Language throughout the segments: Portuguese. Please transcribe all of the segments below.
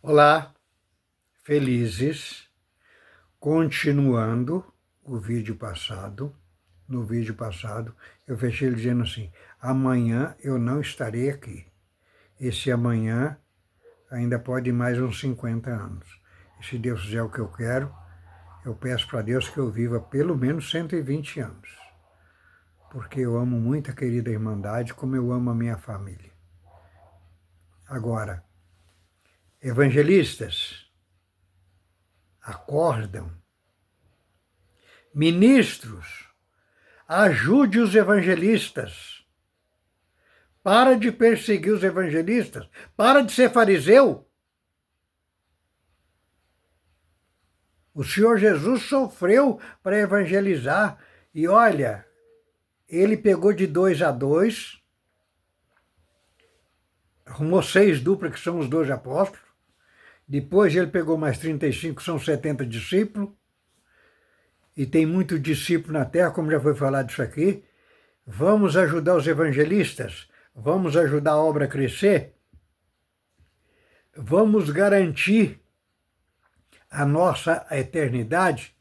Olá, felizes, continuando o vídeo passado. No vídeo passado, eu fechei ele dizendo assim: amanhã eu não estarei aqui. Esse amanhã ainda pode ir mais uns 50 anos. E se Deus fizer o que eu quero, eu peço para Deus que eu viva pelo menos 120 anos. Porque eu amo muito a querida Irmandade, como eu amo a minha família. Agora, evangelistas, acordam. Ministros, ajude os evangelistas. Para de perseguir os evangelistas. Para de ser fariseu. O Senhor Jesus sofreu para evangelizar. E olha, ele pegou de 2 a 2, arrumou 6 duplas, que são os 12 apóstolos. Depois ele pegou mais 35, que são 70 discípulos. E tem muito discípulo na terra, como já foi falado isso aqui. Vamos ajudar os evangelistas. Vamos ajudar a obra a crescer. Vamos garantir a nossa eternidade.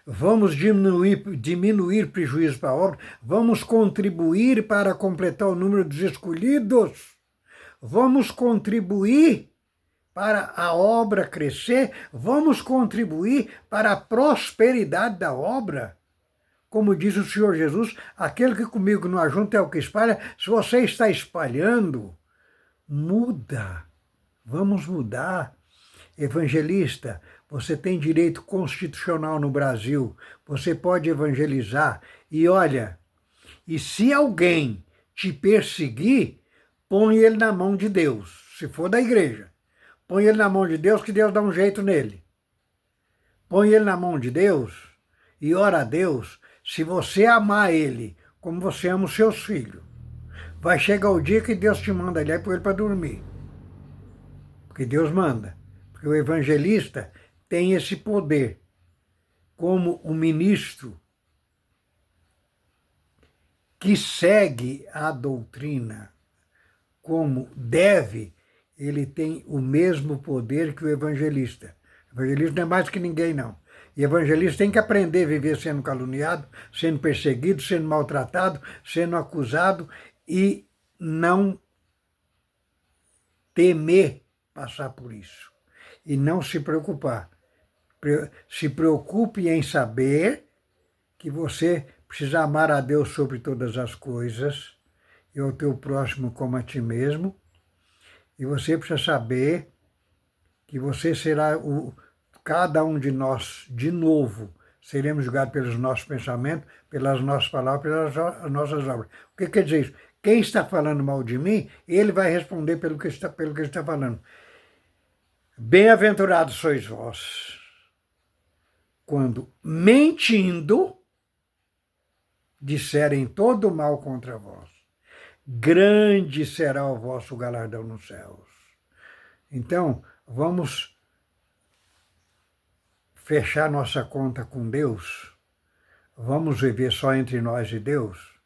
Vamos diminuir prejuízo para a obra. Vamos contribuir para completar o número dos escolhidos. Vamos contribuir para a obra crescer. Vamos contribuir para a prosperidade da obra. Como diz o Senhor Jesus, aquele que comigo não ajunta é o que espalha. Se você está espalhando, muda. Vamos mudar. Evangelista, você tem direito constitucional no Brasil. Você pode evangelizar. E olha, e se alguém te perseguir, põe ele na mão de Deus. Se for da igreja, põe ele na mão de Deus, que Deus dá um jeito nele. Põe ele na mão de Deus e ora a Deus. Se você amar ele como você ama os seus filhos, vai chegar o dia que Deus te manda ali por ele para dormir. Porque Deus manda. Porque o evangelista tem esse poder. Como um ministro que segue a doutrina como deve, ele tem o mesmo poder que o evangelista. O evangelista não é mais que ninguém, não. E evangelista tem que aprender a viver sendo caluniado, sendo perseguido, sendo maltratado, sendo acusado e não temer passar por isso. E não se preocupar. Se preocupe em saber que você precisa amar a Deus sobre todas as coisas e ao teu próximo como a ti mesmo. E você precisa saber que você será cada um de nós, de novo, seremos julgados pelos nossos pensamentos, pelas nossas palavras, pelas nossas obras. O que quer dizer isso? Quem está falando mal de mim, ele vai responder pelo que está falando. Bem-aventurados sois vós, quando mentindo disserem todo mal contra vós. Grande será o vosso galardão nos céus. Então, vamos fechar nossa conta com Deus, vamos viver só entre nós e Deus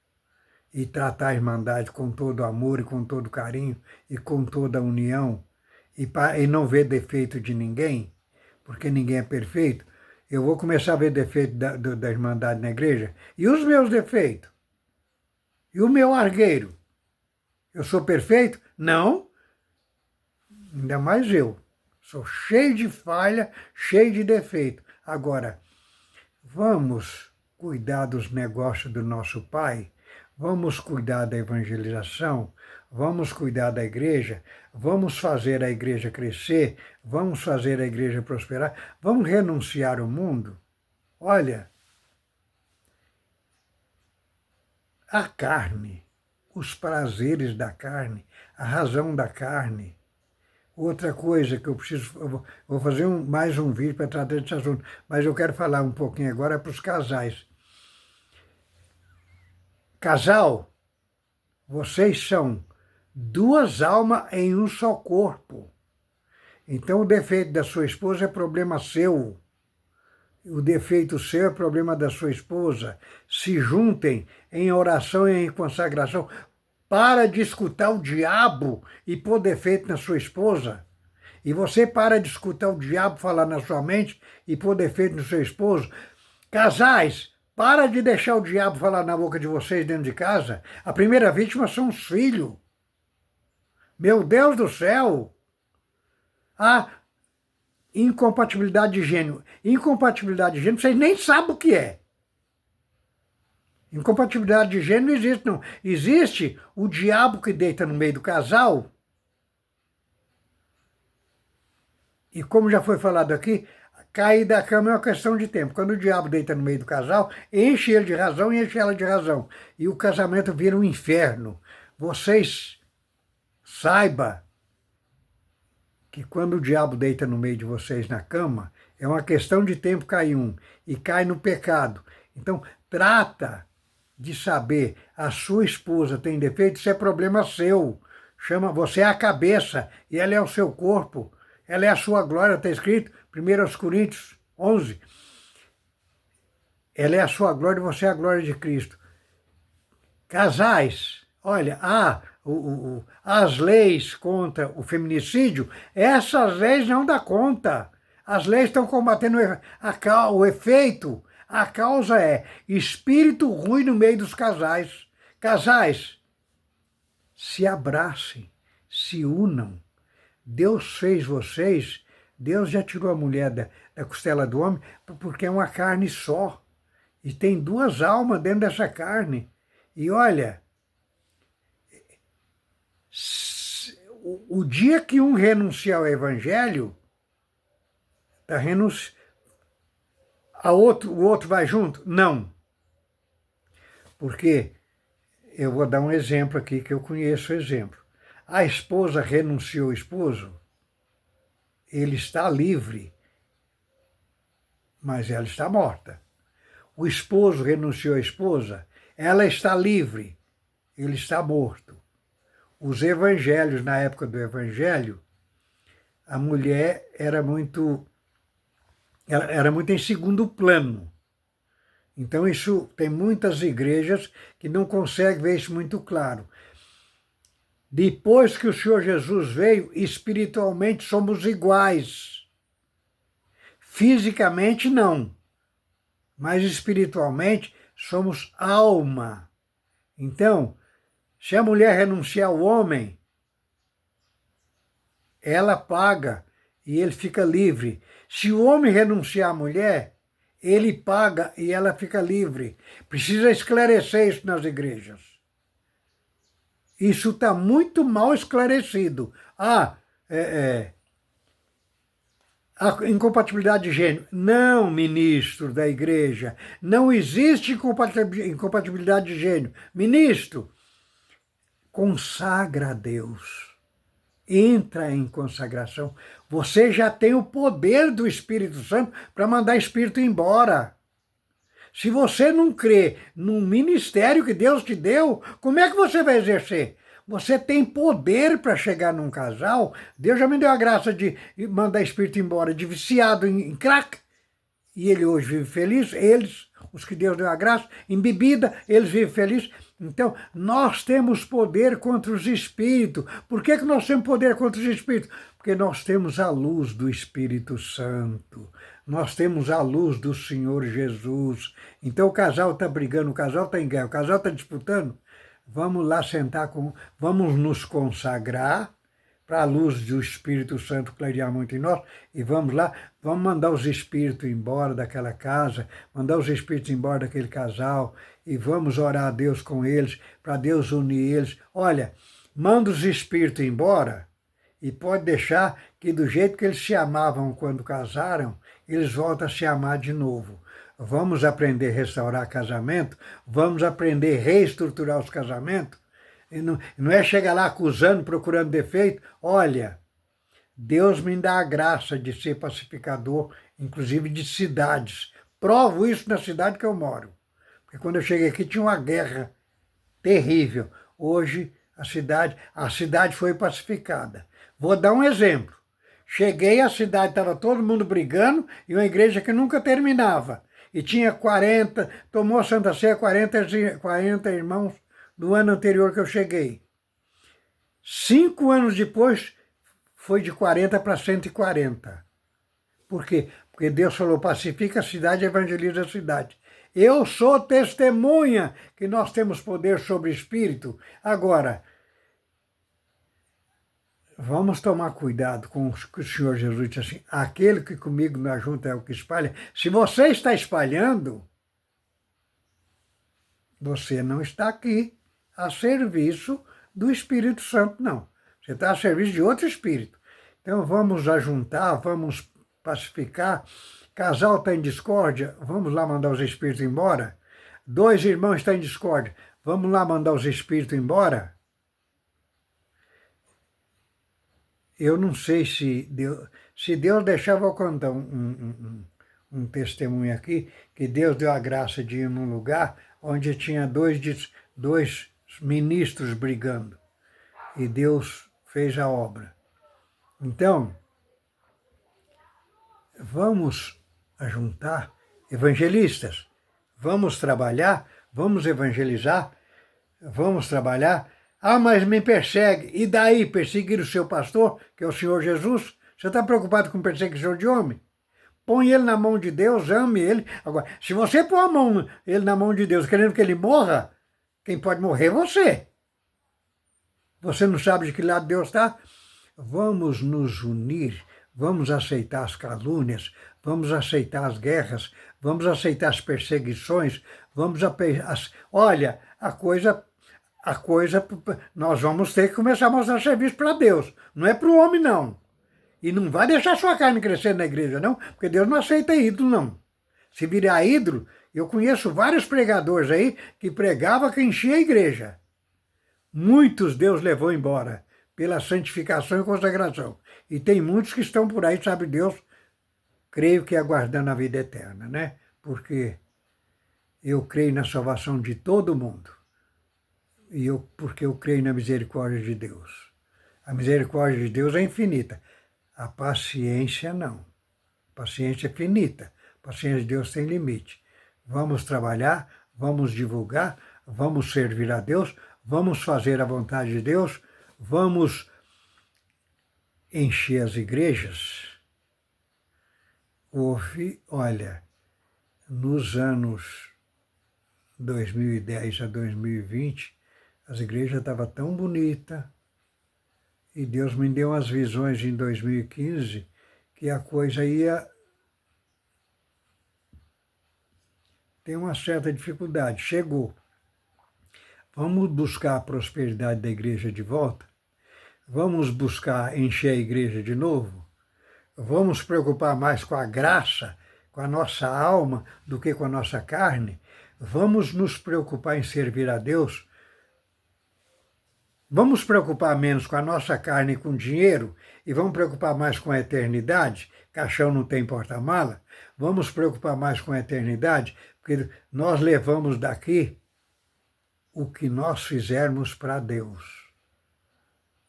e tratar a Irmandade com todo amor e com todo carinho e com toda a união e não ver defeito de ninguém, porque ninguém é perfeito. Eu vou começar a ver defeito da Irmandade na igreja. E os meus defeitos? E o meu argueiro? Eu sou perfeito? Não. Ainda mais eu. Sou cheio de falha, cheio de defeito. Agora, vamos cuidar dos negócios do nosso Pai, vamos cuidar da evangelização, vamos cuidar da igreja, vamos fazer a igreja crescer, vamos fazer a igreja prosperar, vamos renunciar ao mundo. Olha, a carne, os prazeres da carne, a razão da carne. Outra coisa que eu preciso, eu vou fazer mais um vídeo para tratar desse assunto, mas eu quero falar um pouquinho agora para os casais. Casal, vocês são 2 almas em um só corpo. Então o defeito da sua esposa é problema seu. O defeito seu é problema da sua esposa. Se juntem em oração e em consagração. Para de escutar o diabo e pôr defeito na sua esposa. e você para de escutar o diabo falar na sua mente e pôr defeito no seu esposo. Casais, para de deixar o diabo falar na boca de vocês dentro de casa. A primeira vítima são os filhos. Meu Deus do céu! A incompatibilidade de gênero. Incompatibilidade de gênero, vocês nem sabem o que é. Incompatibilidade de gênero não existe, não. Existe o diabo que deita no meio do casal. E como já foi falado aqui, cair da cama é uma questão de tempo. Quando o diabo deita no meio do casal, enche ele de razão e enche ela de razão. E o casamento vira um inferno. Vocês saibam que quando o diabo deita no meio de vocês na cama, é uma questão de tempo cair um. E cai no pecado. Então, trata de saber, a sua esposa tem defeito, isso é problema seu. Você é a cabeça e ela é o seu corpo. Ela é a sua glória, está escrito, 1 Coríntios 11. Ela é a sua glória e você é a glória de Cristo. Casais, olha, as leis contra o feminicídio, essas leis não dão conta. As leis estão combatendo o efeito. A causa é espírito ruim no meio dos casais. Casais, se abracem, se unam. Deus fez vocês, Deus já tirou a mulher da costela do homem, porque é uma carne só. E tem duas almas dentro dessa carne. E olha, o dia que um renunciar ao evangelho, está renunciando. O outro vai junto? Não. Porque eu vou dar um exemplo aqui que eu conheço o exemplo. A esposa renunciou ao esposo, ele está livre, mas ela está morta. O esposo renunciou à esposa, ela está livre, ele está morto. Os evangelhos, na época do evangelho, a mulher era muito em segundo plano. Então isso tem muitas igrejas que não conseguem ver isso muito claro. Depois que o Senhor Jesus veio, espiritualmente somos iguais. Fisicamente não, mas espiritualmente somos alma. Então, se a mulher renunciar ao homem, ela paga e ele fica livre. Se o homem renunciar à mulher, ele paga e ela fica livre. Precisa esclarecer isso nas igrejas. Isso está muito mal esclarecido. A incompatibilidade de gênero. Não, ministro da igreja, não existe incompatibilidade de gênero. Ministro, consagra a Deus. Entra em consagração. Você já tem o poder do Espírito Santo para mandar Espírito embora. Se você não crê no ministério que Deus te deu, como é que você vai exercer? Você tem poder para chegar num casal. Deus já me deu a graça de mandar Espírito embora de viciado em crack. E ele hoje vive feliz. Eles, os que Deus deu a graça, em bebida, eles vivem felizes. Então, nós temos poder contra os espíritos. Por que nós temos poder contra os espíritos? Porque nós temos a luz do Espírito Santo. Nós temos a luz do Senhor Jesus. Então, o casal está brigando, o casal está em guerra, o casal está disputando. Vamos lá vamos nos consagrar para a luz do Espírito Santo clarear muito em nós, e vamos lá, vamos mandar os espíritos embora daquela casa, mandar os espíritos embora daquele casal, e vamos orar a Deus com eles, para Deus unir eles. Olha, manda os espíritos embora, e pode deixar que do jeito que eles se amavam quando casaram, eles voltam a se amar de novo. Vamos aprender a restaurar casamento, vamos aprender a reestruturar os casamentos. E não é chegar lá acusando, procurando defeito. Olha, Deus me dá a graça de ser pacificador, inclusive de cidades. Provo isso na cidade que eu moro. Porque quando eu cheguei aqui tinha uma guerra terrível. Hoje a cidade foi pacificada. Vou dar um exemplo. Cheguei, a cidade estava todo mundo brigando e uma igreja que nunca terminava. E tinha 40, tomou a Santa Ceia 40 irmãos do ano anterior que eu cheguei. 5 anos depois, foi de 40 para 140. Por quê? Porque Deus falou, pacifica a cidade e evangeliza a cidade. Eu sou testemunha que nós temos poder sobre o Espírito. Agora, vamos tomar cuidado com o que o Senhor Jesus disse assim, aquele que comigo não ajunta é o que espalha. Se você está espalhando, você não está aqui a serviço do Espírito Santo, não. Você está a serviço de outro Espírito. Então vamos ajuntar, vamos pacificar. Casal está em discórdia, vamos lá mandar os espíritos embora. Dois irmãos estão em discórdia, vamos lá mandar os espíritos embora. Eu não sei se Deus deixar, vou contar um testemunho aqui, que Deus deu a graça de ir num lugar onde tinha dois ministros brigando. E Deus fez a obra. Então, vamos ajuntar evangelistas, vamos trabalhar, vamos evangelizar, vamos trabalhar. Ah, mas me persegue. E daí perseguir o seu pastor, que é o Senhor Jesus? Você está preocupado com perseguição de homem? Põe ele na mão de Deus, ame ele. Agora, se você pôr ele na mão de Deus, querendo que ele morra, quem pode morrer é você. Você não sabe de que lado Deus está? Vamos nos unir, vamos aceitar as calúnias, vamos aceitar as guerras, vamos aceitar as perseguições, olha, nós vamos ter que começar a mostrar serviço para Deus, não é para o homem, não. E não vai deixar sua carne crescer na igreja, não, porque Deus não aceita ídolo, não. Se virar ídolo, eu conheço vários pregadores aí que pregavam que enchia a igreja. Muitos Deus levou embora pela santificação e consagração. E tem muitos que estão por aí, sabe Deus, creio que aguardando a vida eterna, né? Porque eu creio na salvação de todo mundo. Porque eu creio na misericórdia de Deus. A misericórdia de Deus é infinita. A paciência não. A paciência é finita. A paciência de Deus tem limite. Vamos trabalhar, vamos divulgar, vamos servir a Deus, vamos fazer a vontade de Deus, vamos encher as igrejas. Olha, nos anos 2010 a 2020, as igrejas estavam tão bonitas, e Deus me deu umas visões em 2015 que a coisa ia ter uma certa dificuldade. Chegou. Vamos buscar a prosperidade da igreja de volta? Vamos buscar encher a igreja de novo? Vamos preocupar mais com a graça, com a nossa alma, do que com a nossa carne? Vamos nos preocupar em servir a Deus? Vamos preocupar menos com a nossa carne e com o dinheiro? E vamos preocupar mais com a eternidade? Caixão não tem porta-mala? Vamos preocupar mais com a eternidade? Porque nós levamos daqui o que nós fizermos para Deus.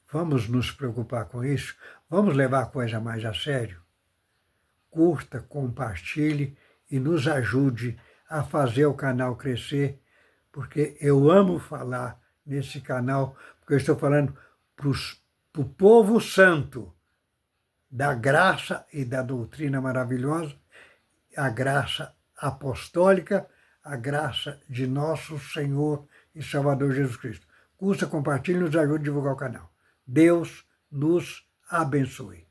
Vamos nos preocupar com isso? Vamos levar a coisa mais a sério? Curta, compartilhe e nos ajude a fazer o canal crescer, porque eu amo falar nesse canal, porque eu estou falando para o povo santo da graça e da doutrina maravilhosa, a graça apostólica, a graça de nosso Senhor e Salvador Jesus Cristo. Curta, compartilhe e nos ajude a divulgar o canal. Deus nos abençoe.